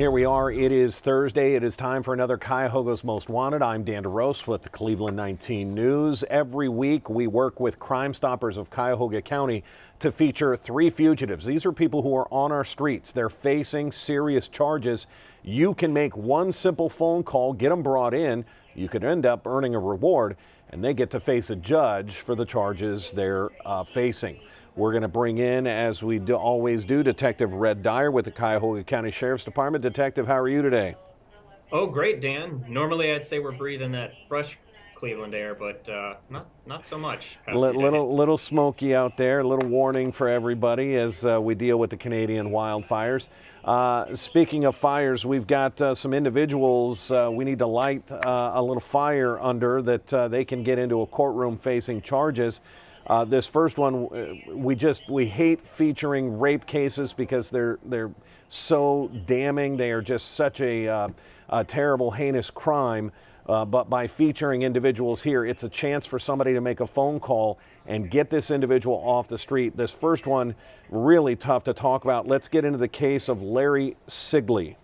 Here we are. It is Thursday. It is time for another Cuyahoga's Most Wanted. I'm Dan DeRose with the Cleveland 19 News. Every week we work with Crime Stoppers of Cuyahoga County to feature 3 fugitives. These are people who are on our streets. They're facing serious charges. You can make one simple phone call, get them brought in. You could end up earning a reward, and they get to face a judge for the charges they're facing. We're going to bring in, as we always do, Detective Red Dyer with the Cuyahoga County Sheriff's Department. Detective, how are you today? Oh, great, Dan. Normally, I'd say we're breathing that fresh Cleveland air, but not so much past few days. Little smoky out there. A little warning for everybody as we deal with the Canadian wildfires. Speaking of fires, we've got some individuals we need to light a little fire under that they can get into a courtroom facing charges. This first one, we hate featuring rape cases because they're so damning. They are just such a terrible, heinous crime. But by featuring individuals here, it's a chance for somebody to make a phone call and get this individual off the street. This first one, really tough to talk about. Let's get into the case of Larry Sigley.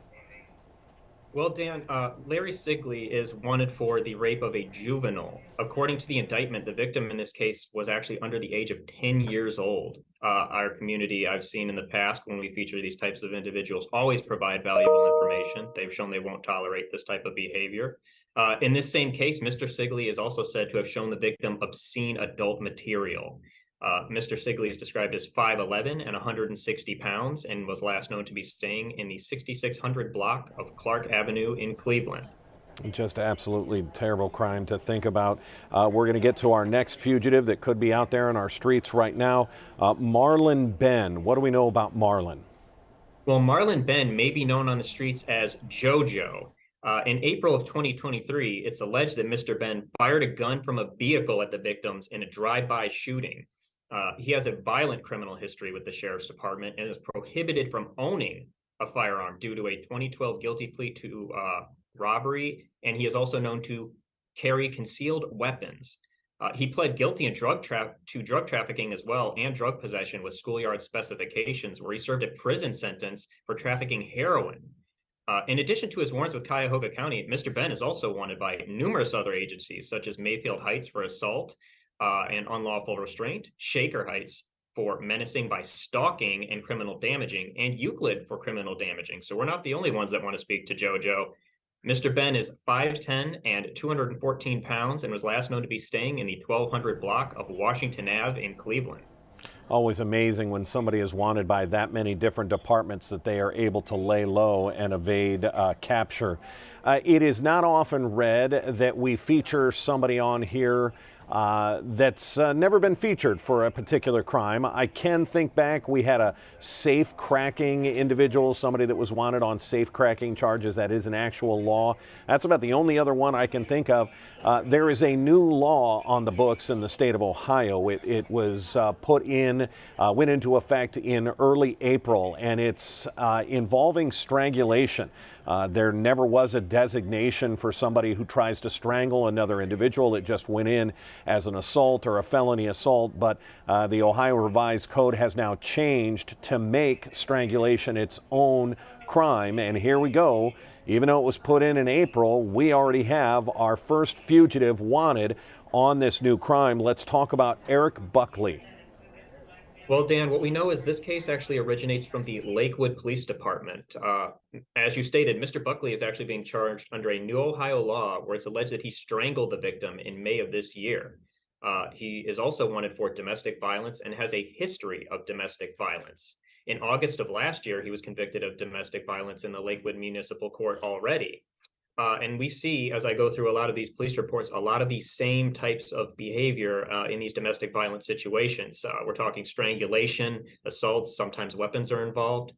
Well, Dan, Larry Sigley is wanted for the rape of a juvenile. According to the indictment, the victim in this case was actually under the age of 10 years old. Our community, I've seen in the past when we feature these types of individuals, always provide valuable information. They've shown they won't tolerate this type of behavior. In this same case, Mr. Sigley is also said to have shown the victim obscene adult material. Mr. Sigley is described as 5'11" and 160 pounds and was last known to be staying in the 6600 block of Clark Avenue in Cleveland. Just absolutely terrible crime to think about. We're going to get to our next fugitive that could be out there in our streets right now. Marlon Ben. What do we know about Marlon? Well, Marlon Ben may be known on the streets as JoJo. In April of 2023, it's alleged that Mr. Ben fired a gun from a vehicle at the victims in a drive-by shooting. He has a violent criminal history with the Sheriff's Department and is prohibited from owning a firearm due to a 2012 guilty plea to robbery, and he is also known to carry concealed weapons. He pled guilty to drug trafficking as well and drug possession with schoolyard specifications, where he served a prison sentence for trafficking heroin. In addition to his warrants with Cuyahoga County, Mr. Ben is also wanted by numerous other agencies, such as Mayfield Heights for assault and unlawful restraint, Shaker Heights for menacing by stalking and criminal damaging, and Euclid for criminal damaging. So we're not the only ones that want to speak to JoJo. Mr. Ben is 5'10" and 214 pounds and was last known to be staying in the 1200 block of Washington Ave in Cleveland. Always amazing when somebody is wanted by that many different departments that they are able to lay low and evade capture. It is not often read that we feature somebody on here that's never been featured for a particular crime. I can think back, we had a safe cracking individual, somebody that was wanted on safe cracking charges. That is an actual law. That's about the only other one I can think of. There is a new law on the books in the state of Ohio. It was went into effect in early April, and it's involving strangulation. There never was a designation for somebody who tries to strangle another individual. It just went in as an assault or a felony assault, but the Ohio Revised Code has now changed to make strangulation its own crime. And here we go. Even though it was put in April, we already have our first fugitive wanted on this new crime. Let's talk about Eric Buckley. Well, Dan, what we know is this case actually originates from the Lakewood Police Department. As you stated, Mr. Buckley is actually being charged under a new Ohio law where it's alleged that he strangled the victim in May of this year. He is also wanted for domestic violence and has a history of domestic violence. In August of last year, he was convicted of domestic violence in the Lakewood Municipal Court already. And we see, as I go through a lot of these police reports, a lot of these same types of behavior in these domestic violence situations. We're talking strangulation, assaults, sometimes weapons are involved.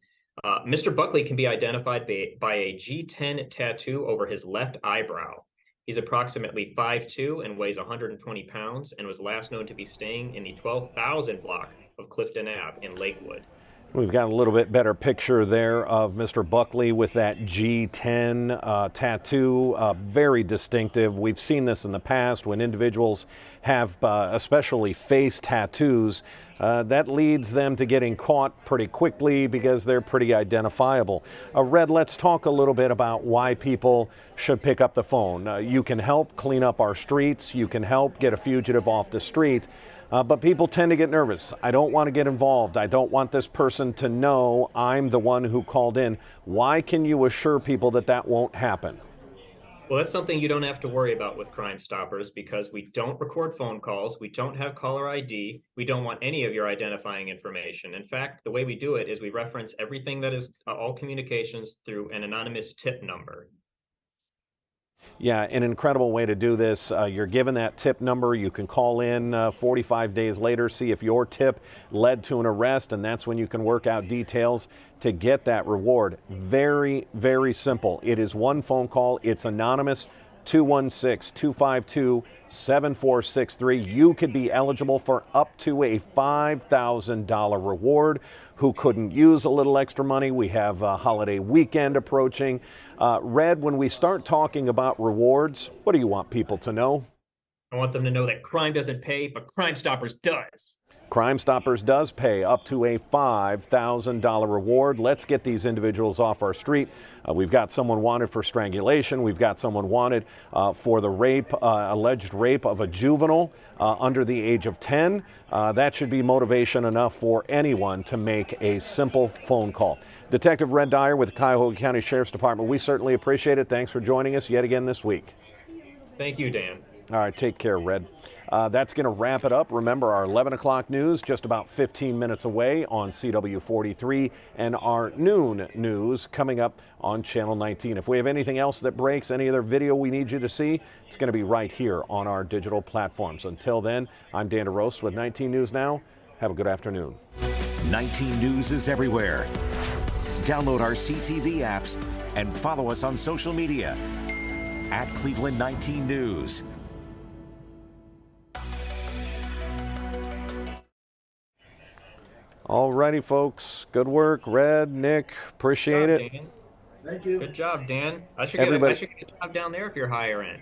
Mr. Buckley can be identified by a G10 tattoo over his left eyebrow. He's approximately 5'2" and weighs 120 pounds and was last known to be staying in the 12,000 block of Clifton Ave in Lakewood. We've got a little bit better picture there of Mr. Buckley with that G10 tattoo, very distinctive. We've seen this in the past when individuals have especially face tattoos. That leads them to getting caught pretty quickly because they're pretty identifiable. Red, let's talk a little bit about why people should pick up the phone. You can help clean up our streets. You can help get a fugitive off the street. But people tend to get nervous. I don't want to get involved. I don't want this person to know I'm the one who called in. Why can you assure people that that won't happen? Well, that's something you don't have to worry about with Crime Stoppers because we don't record phone calls. We don't have caller ID. We don't want any of your identifying information. In fact, the way we do it is we reference everything that is all communications through an anonymous tip number. Yeah, an incredible way to do this. You're given that tip number. You can call in 45 days later, see if your tip led to an arrest, and that's when you can work out details to get that reward. Very, very simple. It is one phone call. It's anonymous. 216-252-7463. You could be eligible for up to a $5,000 reward. Who couldn't use a little extra money? We have a holiday weekend approaching. Red, when we start talking about rewards, what do you want people to know? I want them to know that crime doesn't pay, but Crime Stoppers does. Crime Stoppers does pay up to a $5,000 reward. Let's get these individuals off our street. We've got someone wanted for strangulation. We've got someone wanted for the rape, alleged rape of a juvenile under the age of 10. That should be motivation enough for anyone to make a simple phone call. Detective Red Dyer with the Cuyahoga County Sheriff's Department, we certainly appreciate it. Thanks for joining us yet again this week. Thank you, Dan. All right, take care, Red. That's going to wrap it up. Remember, our 11 o'clock news just about 15 minutes away on CW43, and our noon news coming up on Channel 19. If we have anything else that breaks, any other video we need you to see, it's going to be right here on our digital platforms. Until then, I'm Dan DeRose with 19 News Now. Have a good afternoon. 19 News is everywhere. Download our CTV apps and follow us on social media at Cleveland 19 News. All righty, folks. Good work, Red, Nick. Appreciate it. Dan. Thank you. Good job, Dan. I should get a job down there if you're hiring.